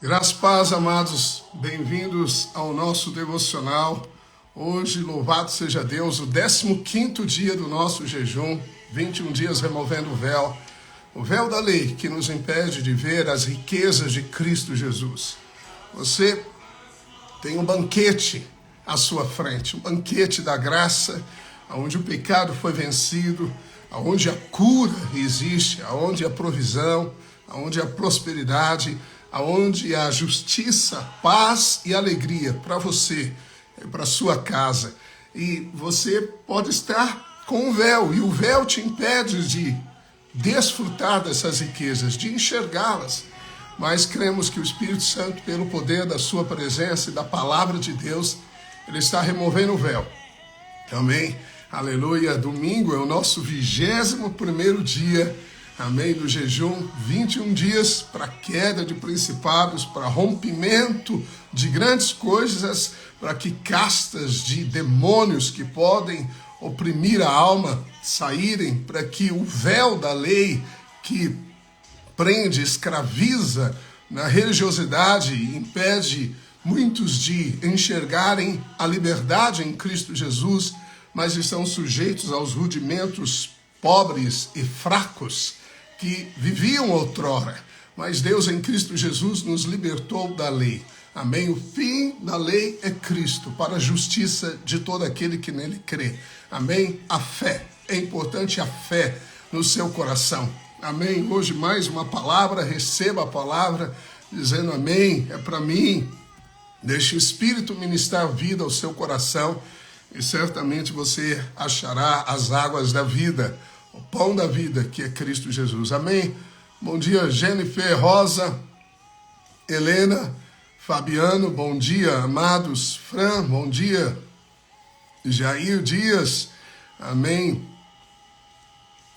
Graças e paz, amados, bem-vindos ao nosso devocional. Hoje, louvado seja Deus, o 15º dia do nosso jejum, 21 dias removendo o véu da lei que nos impede de ver as riquezas de Cristo Jesus. Você tem um banquete à sua frente, um banquete da graça, onde o pecado foi vencido, onde a cura existe, onde a provisão, onde a prosperidade, aonde há justiça, paz e alegria para você, para sua casa. E você pode estar com um véu, e o véu te impede de desfrutar dessas riquezas, de enxergá-las. Mas cremos que o Espírito Santo, pelo poder da sua presença e da palavra de Deus, ele está removendo o véu. Amém? Aleluia. Domingo é o nosso 21º dia, amém, do jejum, 21 dias para queda de principados, para rompimento de grandes coisas, para que castas de demônios que podem oprimir a alma saírem, para que o véu da lei que prende, escraviza na religiosidade e impede muitos de enxergarem a liberdade em Cristo Jesus, mas estão sujeitos aos rudimentos pobres e fracos que viviam outrora, mas Deus em Cristo Jesus nos libertou da lei. Amém? O fim da lei é Cristo, para a justiça de todo aquele que nele crê. Amém? A fé. É importante a fé no seu coração. Amém? Hoje mais uma palavra, receba a palavra, dizendo amém, é para mim. Deixe o Espírito ministrar vida ao seu coração e certamente você achará as águas da vida, o pão da vida, que é Cristo Jesus. Amém? Bom dia, Jennifer, Rosa, Helena, Fabiano, bom dia, amados. Fran, bom dia. Jair Dias, amém.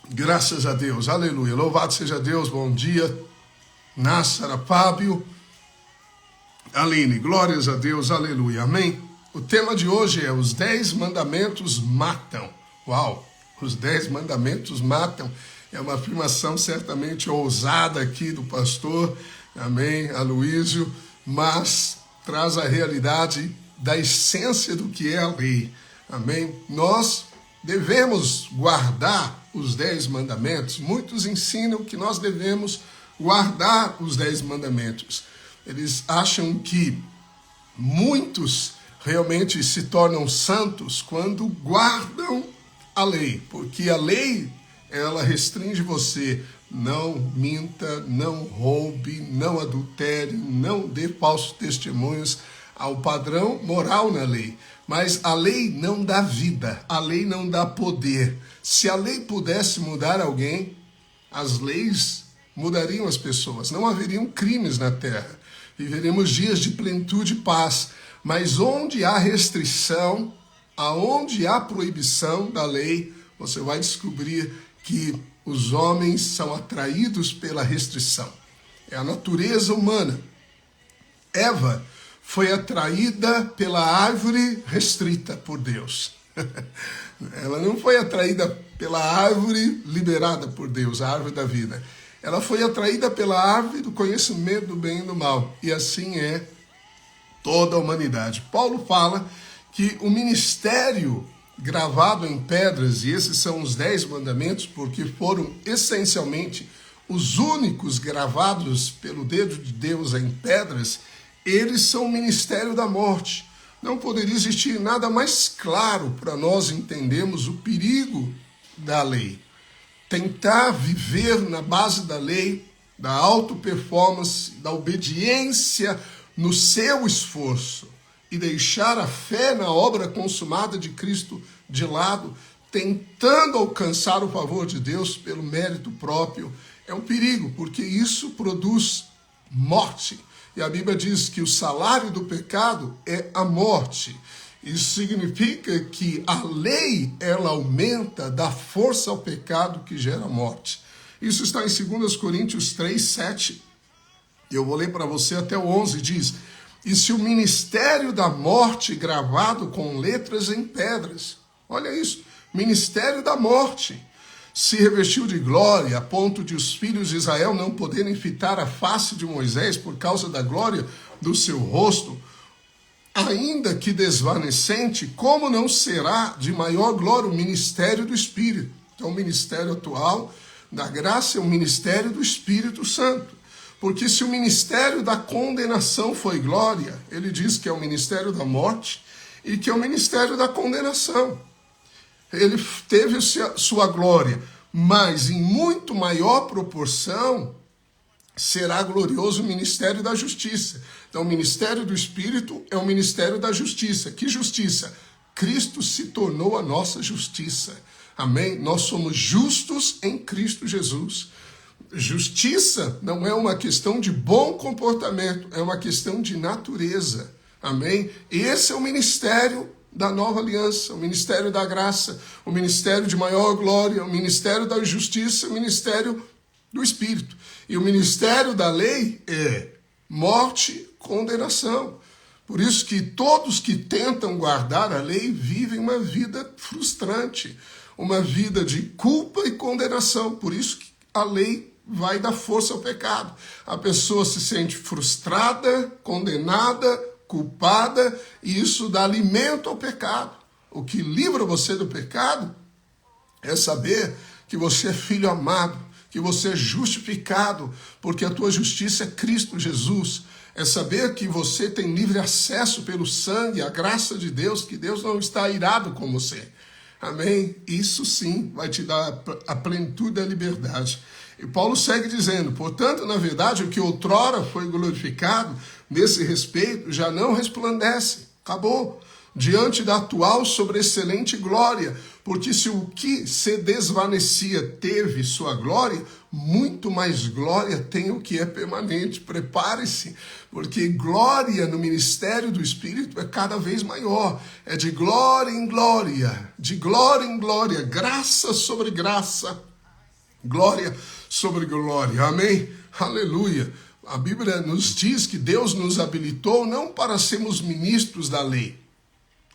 Graças a Deus, aleluia. Louvado seja Deus, bom dia. Nássara, Fábio, Aline, glórias a Deus, aleluia, amém. O tema de hoje é os 10 mandamentos matam. Uau! Os 10 mandamentos matam. É uma afirmação certamente ousada aqui do pastor, amém, Aloísio, mas traz a realidade da essência do que é a lei, amém. Nós devemos guardar os 10 mandamentos. Muitos ensinam que nós devemos guardar os 10 mandamentos. Eles acham que muitos realmente se tornam santos quando guardam a lei, porque a lei, ela restringe você, não minta, não roube, não adultere, não dê falsos testemunhos ao padrão moral na lei. Mas a lei não dá vida, a lei não dá poder. Se a lei pudesse mudar alguém, as leis mudariam as pessoas, não haveriam crimes na terra, viveremos dias de plenitude e paz. Mas onde há restrição, aonde há proibição da lei, você vai descobrir que os homens são atraídos pela restrição. É a natureza humana. Eva foi atraída pela árvore restrita por Deus. Ela não foi atraída pela árvore liberada por Deus, a árvore da vida. Ela foi atraída pela árvore do conhecimento do bem e do mal. E assim é toda a humanidade. Paulo fala que o ministério gravado em pedras, e esses são os 10 mandamentos, porque foram essencialmente os únicos gravados pelo dedo de Deus em pedras, eles são o ministério da morte. Não poderia existir nada mais claro para nós entendermos o perigo da lei. Tentar viver na base da lei, da auto-performance, da obediência no seu esforço e deixar a fé na obra consumada de Cristo de lado, tentando alcançar o favor de Deus pelo mérito próprio, é um perigo, porque isso produz morte. E a Bíblia diz que o salário do pecado é a morte. Isso significa que a lei, ela aumenta, dá força ao pecado que gera morte. Isso está em 2 Coríntios 3, 7. Eu vou ler para você até o 11, diz: e se o ministério da morte gravado com letras em pedras, olha isso, ministério da morte, se revestiu de glória, a ponto de os filhos de Israel não poderem fitar a face de Moisés por causa da glória do seu rosto, ainda que desvanecente, como não será de maior glória o ministério do Espírito? Então, o ministério atual da graça é o ministério do Espírito Santo. Porque se o ministério da condenação foi glória, ele diz que é o ministério da morte e que é o ministério da condenação. Ele teve sua glória, mas em muito maior proporção será glorioso o ministério da justiça. Então, o ministério do Espírito é o ministério da justiça. Que justiça? Cristo se tornou a nossa justiça. Amém? Nós somos justos em Cristo Jesus. Justiça não é uma questão de bom comportamento, é uma questão de natureza. Amém? Esse é o ministério da nova aliança, o ministério da graça, o ministério de maior glória, o ministério da justiça, o ministério do Espírito. E o ministério da lei é morte, condenação. Por isso que todos que tentam guardar a lei vivem uma vida frustrante, uma vida de culpa e condenação. Por isso que a lei vai dar força ao pecado. A pessoa se sente frustrada, condenada, culpada, e isso dá alimento ao pecado. O que livra você do pecado é saber que você é filho amado, que você é justificado, porque a tua justiça é Cristo Jesus. É saber que você tem livre acesso pelo sangue, a graça de Deus, que Deus não está irado com você. Amém? Isso sim vai te dar a plenitude da liberdade. E Paulo segue dizendo, portanto, na verdade, o que outrora foi glorificado, nesse respeito, já não resplandece. Acabou. Diante da atual sobreexcelente glória, porque se o que se desvanecia teve sua glória, muito mais glória tem o que é permanente. Prepare-se, porque glória no ministério do Espírito é cada vez maior. É de glória em glória, graça sobre graça, glória sobre glória. Amém? Aleluia. A Bíblia nos diz que Deus nos habilitou não para sermos ministros da lei,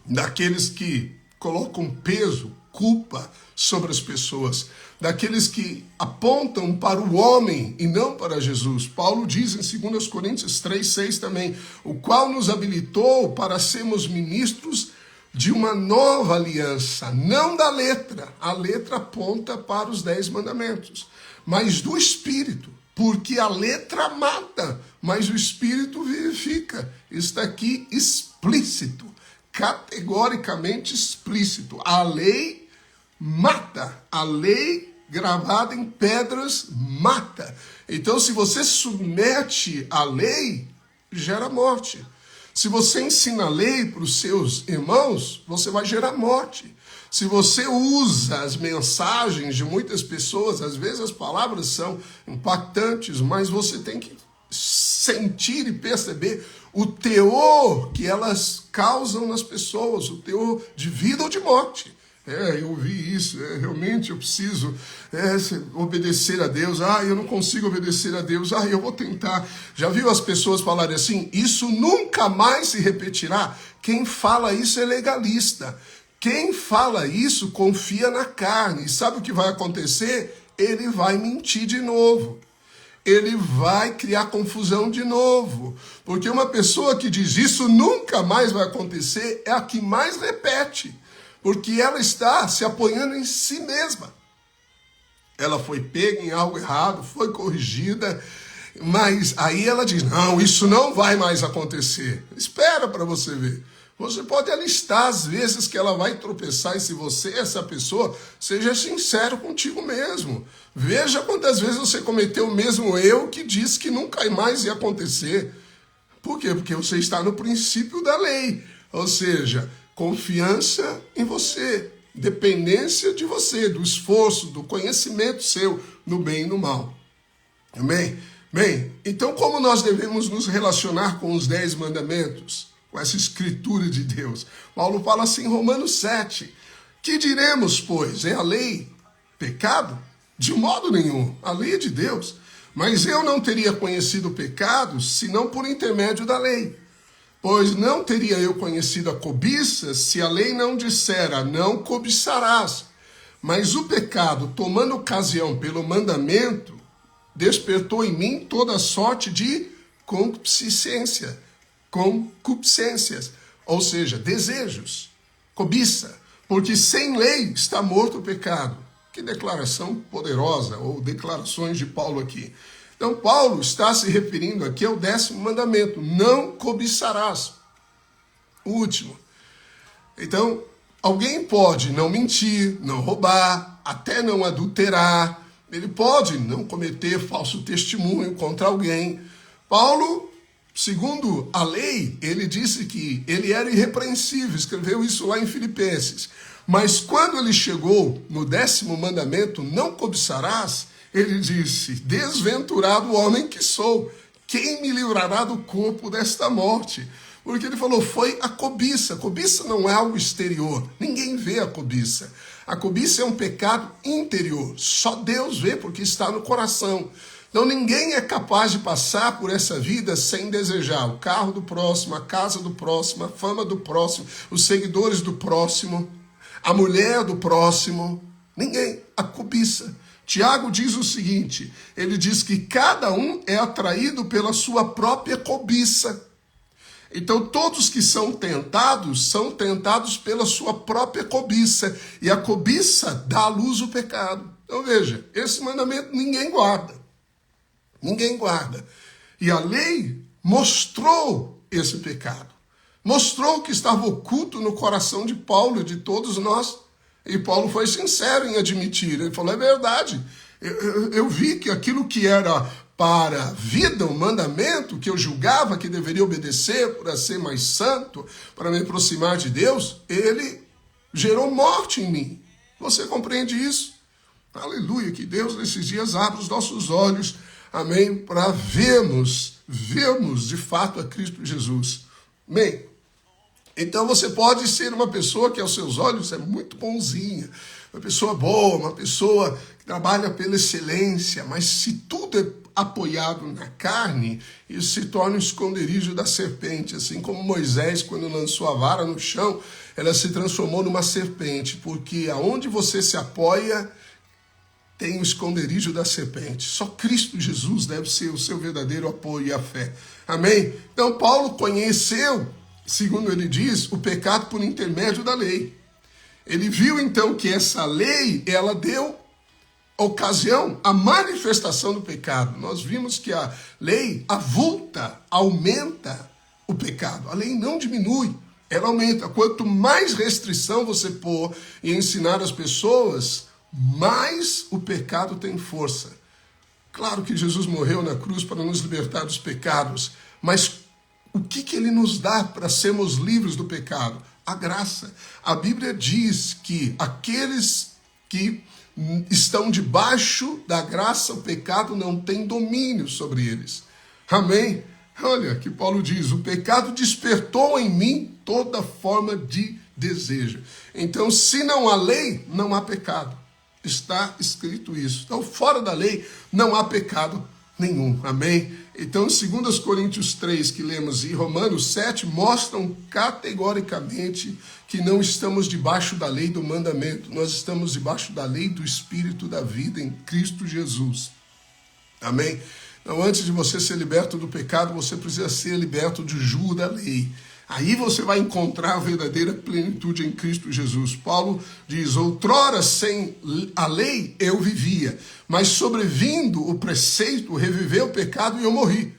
daqueles que colocam peso, culpa sobre as pessoas, daqueles que apontam para o homem e não para Jesus. Paulo diz em 2 Coríntios 3:6 também, o qual nos habilitou para sermos ministros de uma nova aliança, não da letra. A letra aponta para os 10 mandamentos, mas do Espírito, porque a letra mata, mas o Espírito vivifica. Está aqui explícito, categoricamente explícito. A lei mata, a lei gravada em pedras mata. Então, se você submete a lei, gera morte. Se você ensina a lei para os seus irmãos, você vai gerar morte. Se você usa as mensagens de muitas pessoas, às vezes as palavras são impactantes, mas você tem que sentir e perceber o teor que elas causam nas pessoas, o teor de vida ou de morte. Eu vi isso, realmente eu preciso obedecer a Deus. Eu não consigo obedecer a Deus. Eu vou tentar. Já viu as pessoas falarem assim? Isso nunca mais se repetirá. Quem fala isso é legalista. Quem fala isso confia na carne. E sabe o que vai acontecer? Ele vai mentir de novo. Ele vai criar confusão de novo. Porque uma pessoa que diz isso nunca mais vai acontecer é a que mais repete. Porque ela está se apoiando em si mesma. Ela foi pega em algo errado, foi corrigida, mas aí ela diz, não, isso não vai mais acontecer. Espera para você ver. Você pode alistar as vezes que ela vai tropeçar, e se você, essa pessoa, seja sincero contigo mesmo. Veja quantas vezes você cometeu o mesmo erro que disse que nunca mais ia acontecer. Por quê? Porque você está no princípio da lei. Ou seja, confiança em você, dependência de você, do esforço, do conhecimento seu, no bem e no mal. Amém? Bem, então como nós devemos nos relacionar com os 10 mandamentos? Com essa escritura de Deus. Paulo fala assim em Romanos 7. Que diremos, pois? É a lei pecado? De modo nenhum. A lei é de Deus. Mas eu não teria conhecido o pecado, senão por intermédio da lei. Pois não teria eu conhecido a cobiça, se a lei não dissera, não cobiçarás. Mas o pecado, tomando ocasião pelo mandamento, despertou em mim toda sorte de concupiscências, ou seja, desejos, cobiça, porque sem lei está morto o pecado. Que declaração poderosa, ou declarações de Paulo aqui. Então, Paulo está se referindo aqui ao 10º mandamento, não cobiçarás. O último. Então, alguém pode não mentir, não roubar, até não adulterar, ele pode não cometer falso testemunho contra alguém. Paulo, segundo a lei, ele disse que ele era irrepreensível, escreveu isso lá em Filipenses. Mas quando ele chegou no 10º mandamento, não cobiçarás, ele disse, desventurado homem que sou, quem me livrará do corpo desta morte? Porque ele falou, foi a cobiça. Cobiça não é algo exterior, ninguém vê a cobiça. A cobiça é um pecado interior, só Deus vê porque está no coração. Então ninguém é capaz de passar por essa vida sem desejar o carro do próximo, a casa do próximo, a fama do próximo, os seguidores do próximo, a mulher do próximo. Ninguém, a cobiça. Tiago diz o seguinte, ele diz que cada um é atraído pela sua própria cobiça. Então todos que são tentados pela sua própria cobiça. E a cobiça dá à luz o pecado. Então veja, esse mandamento ninguém guarda. Ninguém guarda. E a lei mostrou esse pecado. Mostrou que estava oculto no coração de Paulo e de todos nós. E Paulo foi sincero em admitir. Ele falou, é verdade. Eu vi que aquilo que era para a vida, o mandamento que eu julgava que deveria obedecer para ser mais santo, para me aproximar de Deus, ele gerou morte em mim. Você compreende isso? Aleluia, que Deus nesses dias abra os nossos olhos, amém, para vermos de fato a Cristo Jesus. Amém? Então você pode ser uma pessoa que aos seus olhos é muito bonzinha, uma pessoa boa, uma pessoa que trabalha pela excelência, mas se tudo é apoiado na carne, isso se torna um esconderijo da serpente, assim como Moisés, quando lançou a vara no chão, ela se transformou numa serpente, porque aonde você se apoia, tem o esconderijo da serpente. Só Cristo Jesus deve ser o seu verdadeiro apoio e a fé. Amém? Então Paulo conheceu, segundo ele diz, o pecado por intermédio da lei. Ele viu então que essa lei, ela deu ocasião à manifestação do pecado. Nós vimos que a lei avulta, aumenta o pecado. A lei não diminui, ela aumenta. Quanto mais restrição você pôr e ensinar as pessoas, mais o pecado tem força. Claro que Jesus morreu na cruz para nos libertar dos pecados, mas o que ele nos dá para sermos livres do pecado? A graça. A Bíblia diz que aqueles que estão debaixo da graça, o pecado não tem domínio sobre eles. Amém? Olha que Paulo diz, o pecado despertou em mim toda forma de desejo. Então, se não há lei, não há pecado. Está escrito isso. Então, fora da lei, não há pecado nenhum. Amém? Então, 2 Coríntios 3, que lemos, e Romanos 7, mostram categoricamente que não estamos debaixo da lei do mandamento. Nós estamos debaixo da lei do Espírito da vida em Cristo Jesus. Amém? Então, antes de você ser liberto do pecado, você precisa ser liberto do jugo da lei. Aí você vai encontrar a verdadeira plenitude em Cristo Jesus. Paulo diz, outrora sem a lei eu vivia, mas sobrevindo o preceito, reviveu o pecado e eu morri.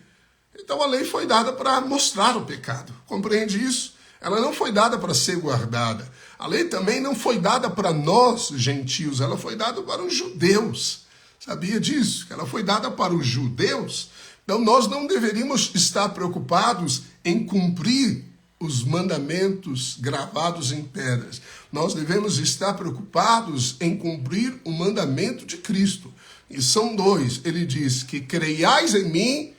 Então a lei foi dada para mostrar o pecado. Compreende isso? Ela não foi dada para ser guardada. A lei também não foi dada para nós, gentios, ela foi dada para os judeus. Sabia disso? Ela foi dada para os judeus. Então nós não deveríamos estar preocupados em cumprir os mandamentos gravados em pedras. Nós devemos estar preocupados em cumprir o mandamento de Cristo. E são dois. Ele diz que creiais em mim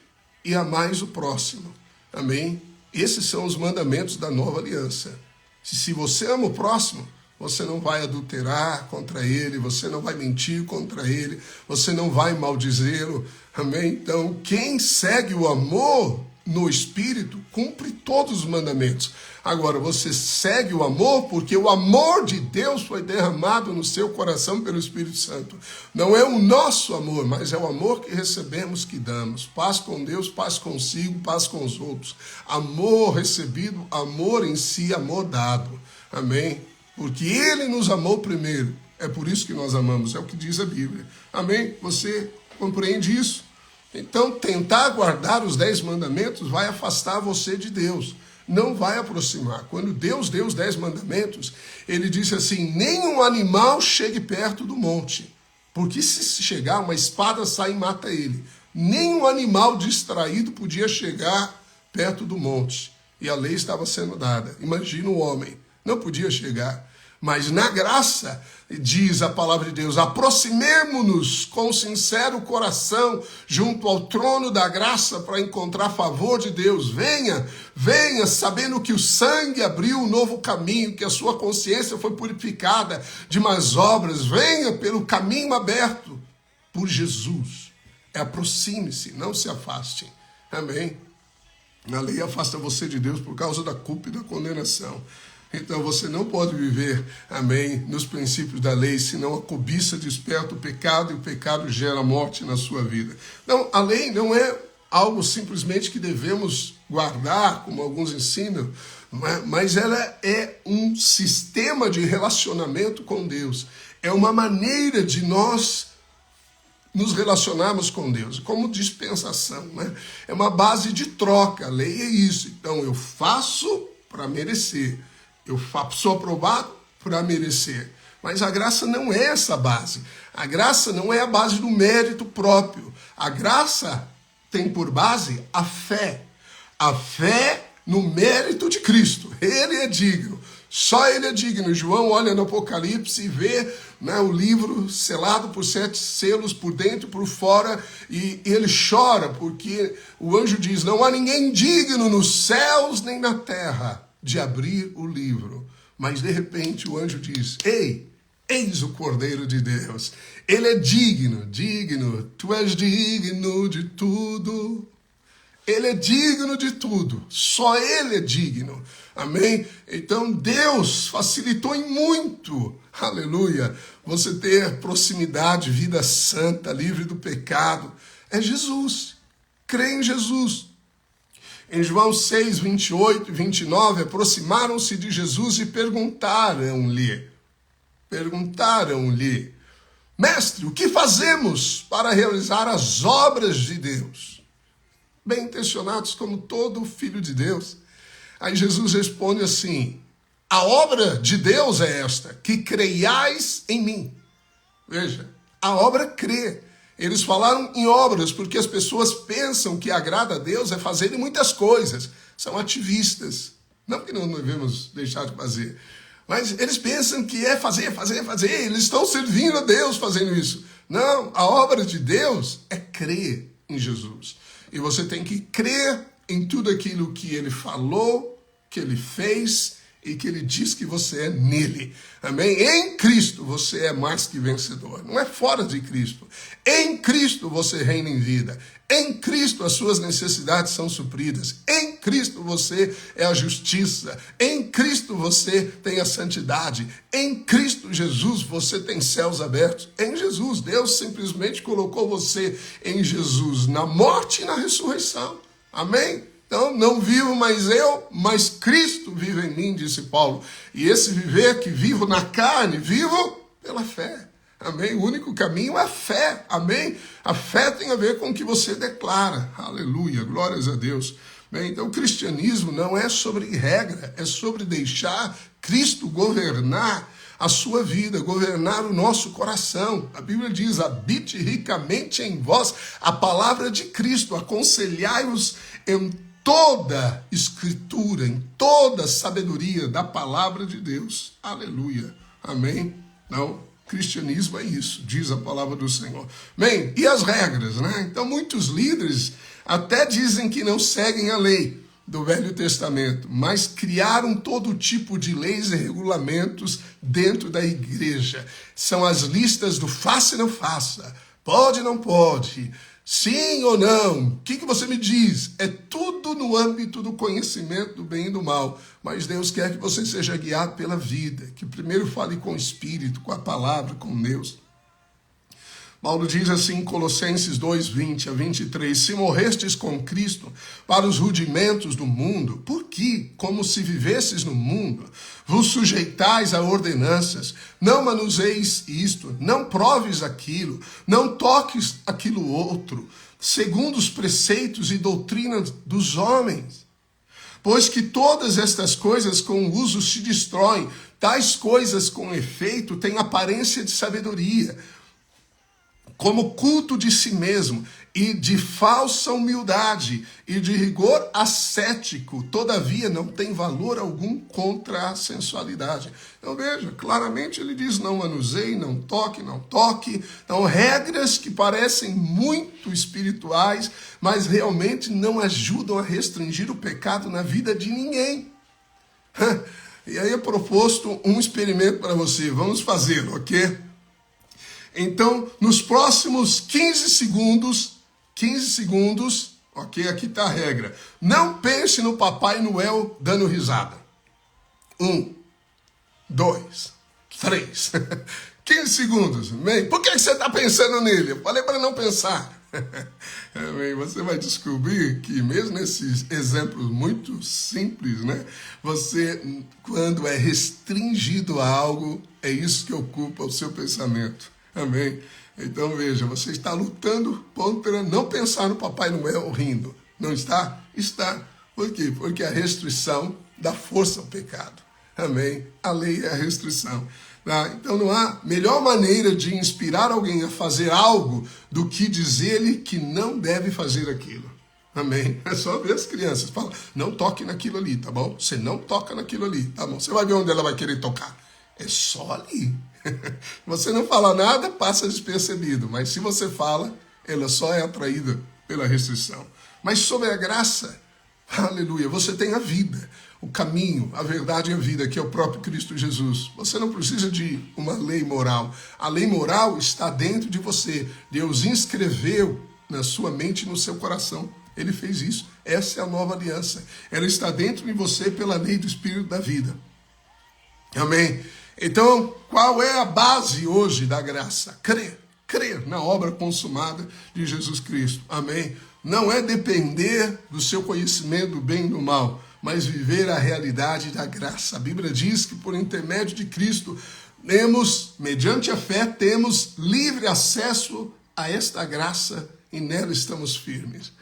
e amais o próximo. Amém? Esses são os mandamentos da nova aliança. Se você ama o próximo, você não vai adulterar contra ele, você não vai mentir contra ele, você não vai maldizê-lo. Amém? Então, quem segue o amor no Espírito, cumpre todos os mandamentos. Agora, você segue o amor porque o amor de Deus foi derramado no seu coração pelo Espírito Santo. Não é o nosso amor, mas é o amor que recebemos, que damos. Paz com Deus, paz consigo, paz com os outros. Amor recebido, amor em si, amor dado. Amém? Porque Ele nos amou primeiro. É por isso que nós amamos, é o que diz a Bíblia. Amém? Você compreende isso? Então, tentar guardar os 10 mandamentos vai afastar você de Deus. Não vai aproximar. Quando Deus deu os 10 mandamentos, ele disse assim, nenhum animal chegue perto do monte, porque se chegar, uma espada sai e mata ele. Nenhum animal distraído podia chegar perto do monte. E a lei estava sendo dada. Imagina o homem, não podia chegar. Mas na graça, diz a palavra de Deus, aproximemo-nos com sincero coração junto ao trono da graça para encontrar favor de Deus. Venha, venha, sabendo que o sangue abriu um novo caminho, que a sua consciência foi purificada de más obras. Venha pelo caminho aberto por Jesus. Aproxime-se, não se afaste. Amém? A lei afasta você de Deus por causa da culpa e da condenação. Então você não pode viver, amém, nos princípios da lei, senão a cobiça desperta o pecado e o pecado gera morte na sua vida. Então, a lei não é algo simplesmente que devemos guardar, como alguns ensinam, mas ela é um sistema de relacionamento com Deus. É uma maneira de nós nos relacionarmos com Deus, como dispensação, né? É uma base de troca, a lei é isso. Então eu faço para merecer. Eu sou aprovado para merecer. Mas a graça não é essa base. A graça não é a base do mérito próprio. A graça tem por base a fé. A fé no mérito de Cristo. Ele é digno. Só ele é digno. João olha no Apocalipse e vê, né, o livro selado por 7 selos por dentro e por fora, e ele chora porque o anjo diz, não há ninguém digno nos céus nem na terra de abrir o livro. Mas de repente o anjo diz, ei, eis o Cordeiro de Deus. Ele é digno, digno, tu és digno de tudo. Ele é digno de tudo, só ele é digno. Amém? Então Deus facilitou em muito, aleluia, você ter proximidade, vida santa, livre do pecado. É Jesus, crê em Jesus. Em João 6, 28 e 29, aproximaram-se de Jesus e perguntaram-lhe, mestre, o que fazemos para realizar as obras de Deus? Bem intencionados como todo filho de Deus. Aí Jesus responde assim, a obra de Deus é esta, que creiais em mim. Veja, a obra crê. Eles falaram em obras porque as pessoas pensam que agrada a Deus é fazer muitas coisas. São ativistas. Não que não devemos deixar de fazer. Mas eles pensam que é fazer. Eles estão servindo a Deus fazendo isso. Não, a obra de Deus é crer em Jesus. E você tem que crer em tudo aquilo que ele falou, que ele fez e que ele diz que você é nele. Amém? Em Cristo você é mais que vencedor. Não é fora de Cristo. Em Cristo você reina em vida. Em Cristo as suas necessidades são supridas. Em Cristo você é a justiça. Em Cristo você tem a santidade. Em Cristo Jesus você tem céus abertos. Em Jesus, Deus simplesmente colocou você em Jesus, na morte e na ressurreição. Amém? Então, não vivo mais eu, mas Cristo vive em mim, disse Paulo. E esse viver que vivo na carne, vivo pela fé. Amém? O único caminho é a fé. Amém? A fé tem a ver com o que você declara. Aleluia, glórias a Deus. Bem, então, o cristianismo não é sobre regra, é sobre deixar Cristo governar a sua vida, governar o nosso coração. A Bíblia diz, habite ricamente em vós a palavra de Cristo, aconselhai-os em toda escritura, em toda sabedoria da palavra de Deus. Aleluia. Amém? Não, cristianismo é isso, diz a palavra do Senhor. Bem, e as regras, né? Então muitos líderes até dizem que não seguem a lei do Velho Testamento, mas criaram todo tipo de leis e regulamentos dentro da igreja. São as listas do faça e não faça, pode e não pode, Sim ou não? O que você me diz? É tudo no âmbito do conhecimento do bem e do mal. Mas Deus quer que você seja guiado pela vida, que primeiro fale com o Espírito, com a palavra, com Deus. Paulo diz assim em Colossenses 2:20-23, se morrestes com Cristo para os rudimentos do mundo, por que, como se vivesses no mundo, vos sujeitais a ordenanças, não manuseis isto, não proves aquilo, não toques aquilo outro, segundo os preceitos e doutrinas dos homens? Pois que todas estas coisas com o uso se destroem, tais coisas com efeito têm aparência de sabedoria, como culto de si mesmo, e de falsa humildade, e de rigor ascético, todavia não tem valor algum contra a sensualidade. Então veja, claramente ele diz, não manuseie, não toque, não toque. Então regras que parecem muito espirituais, mas realmente não ajudam a restringir o pecado na vida de ninguém. E aí é proposto um experimento para você, vamos fazê-lo, ok? Então, nos próximos 15 segundos, ok? Aqui está a regra. Não pense no Papai Noel dando risada. 1, 2, 3. 15 segundos. Amém? Por que você está pensando nele? Eu falei para não pensar. Amém? Você vai descobrir que mesmo nesses exemplos muito simples, né? Você, quando é restringido a algo, é isso que ocupa o seu pensamento. Amém? Então veja, você está lutando contra não pensar no Papai Noel rindo. Não está? Está. Por quê? Porque a restrição dá força ao pecado. Amém? A lei é a restrição. Tá? Então não há melhor maneira de inspirar alguém a fazer algo do que dizer-lhe que não deve fazer aquilo. Amém? É só ver as crianças. Fala, não toque naquilo ali, tá bom? Você não toca naquilo ali, tá bom? Você vai ver onde ela vai querer tocar. É só ali. Você não fala nada, passa despercebido. Mas se você fala, ela só é atraída pela restrição. Mas sobre a graça, aleluia, você tem a vida, o caminho, a verdade e a vida, que é o próprio Cristo Jesus. Você não precisa de uma lei moral. A lei moral está dentro de você. Deus inscreveu na sua mente e no seu coração. Ele fez isso. Essa é a nova aliança. Ela está dentro de você pela lei do Espírito da vida. Amém? Então, qual é a base hoje da graça? Crer na obra consumada de Jesus Cristo. Amém? Não é depender do seu conhecimento do bem e do mal, mas viver a realidade da graça. A Bíblia diz que por intermédio de Cristo, mediante a fé, temos livre acesso a esta graça e nela estamos firmes.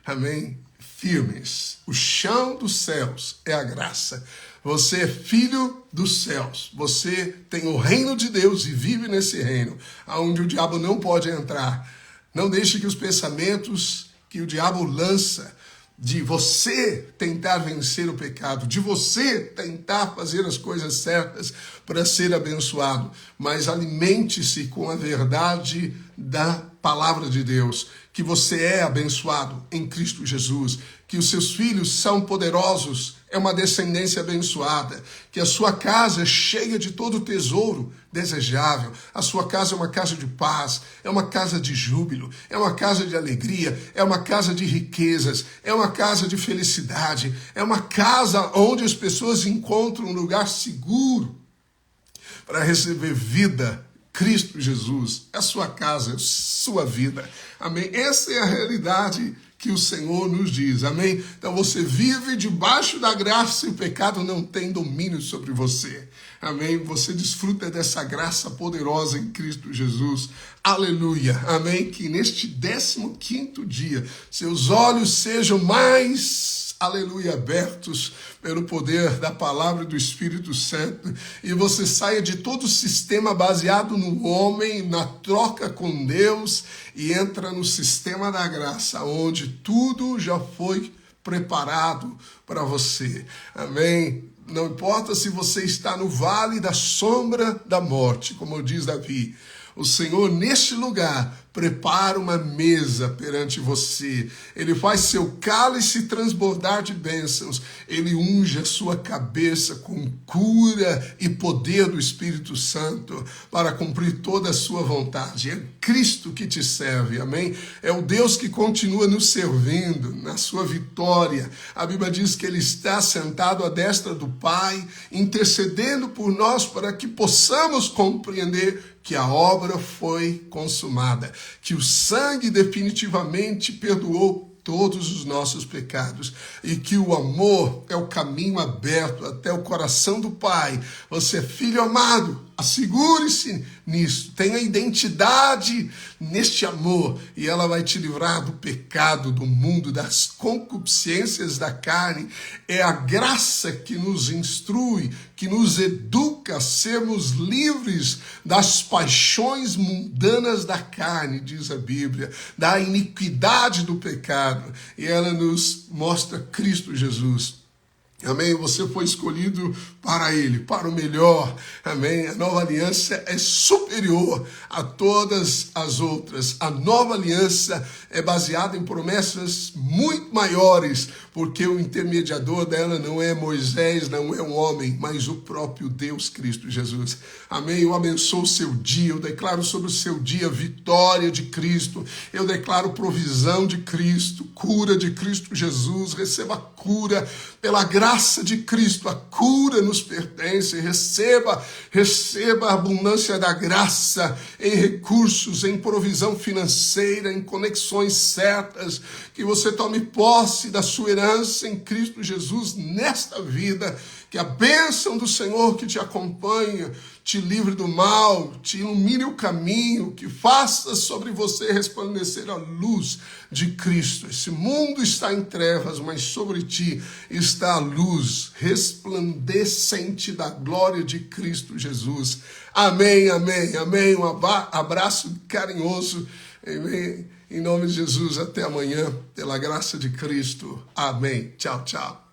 Amém? Firmes. O chão dos céus é a graça. Você é filho dos céus. Você tem o reino de Deus e vive nesse reino, onde o diabo não pode entrar. Não deixe que os pensamentos que o diabo lança de você tentar vencer o pecado, de você tentar fazer as coisas certas para ser abençoado, mas alimente-se com a verdade da palavra de Deus, que você é abençoado em Cristo Jesus, que os seus filhos são poderosos, é uma descendência abençoada, que a sua casa é cheia de todo tesouro desejável, a sua casa é uma casa de paz, é uma casa de júbilo, é uma casa de alegria, é uma casa de riquezas, é uma casa de felicidade, é uma casa onde as pessoas encontram um lugar seguro para receber vida. Cristo Jesus, é a sua casa, é a sua vida. Amém? Essa é a realidade que o Senhor nos diz. Amém? Então você vive debaixo da graça e o pecado não tem domínio sobre você. Amém? Você desfruta dessa graça poderosa em Cristo Jesus. Aleluia. Amém? Que neste 15º dia seus olhos sejam mais, aleluia, abertos pelo poder da palavra do Espírito Santo, e você saia de todo o sistema baseado no homem, na troca com Deus, e entra no sistema da graça, onde tudo já foi preparado para você. Amém? Não importa se você está no vale da sombra da morte, como diz Davi, o Senhor neste lugar prepara uma mesa perante você, Ele faz seu cálice transbordar de bênçãos, Ele unge a sua cabeça com cura e poder do Espírito Santo para cumprir toda a sua vontade. É Cristo que te serve, amém? É o Deus que continua nos servindo na sua vitória. A Bíblia diz que Ele está sentado à destra do Pai, intercedendo por nós para que possamos compreender que a obra foi consumada, que o sangue definitivamente perdoou todos os nossos pecados e que o amor é o caminho aberto até o coração do Pai. Você é filho amado, assegure-se nisso, tenha identidade neste amor e ela vai te livrar do pecado, do mundo, das concupiscências da carne. É a graça que nos instrui, que nos educa a sermos livres das paixões mundanas da carne, diz a Bíblia, da iniquidade do pecado, e ela nos mostra Cristo Jesus. Amém? Você foi escolhido para Ele, para o melhor. Amém? A nova aliança é superior a todas as outras. A nova aliança é baseada em promessas muito maiores, porque o intermediador dela não é Moisés, não é um homem, mas o próprio Deus Cristo Jesus. Amém? Eu abençoo o seu dia, eu declaro sobre o seu dia vitória de Cristo, eu declaro provisão de Cristo, cura de Cristo Jesus, receba cura pela graça de Cristo, a cura nos pertence, receba a abundância da graça em recursos, em provisão financeira, em conexões certas, que você tome posse da sua herança em Cristo Jesus nesta vida, que a bênção do Senhor que te acompanha te livre do mal, te ilumine o caminho, que faça sobre você resplandecer a luz de Cristo. Esse mundo está em trevas, mas sobre ti está a luz resplandecente da glória de Cristo Jesus. Amém, amém, amém. Um abraço carinhoso. Amém. Em nome de Jesus, até amanhã, pela graça de Cristo. Amém. Tchau, tchau.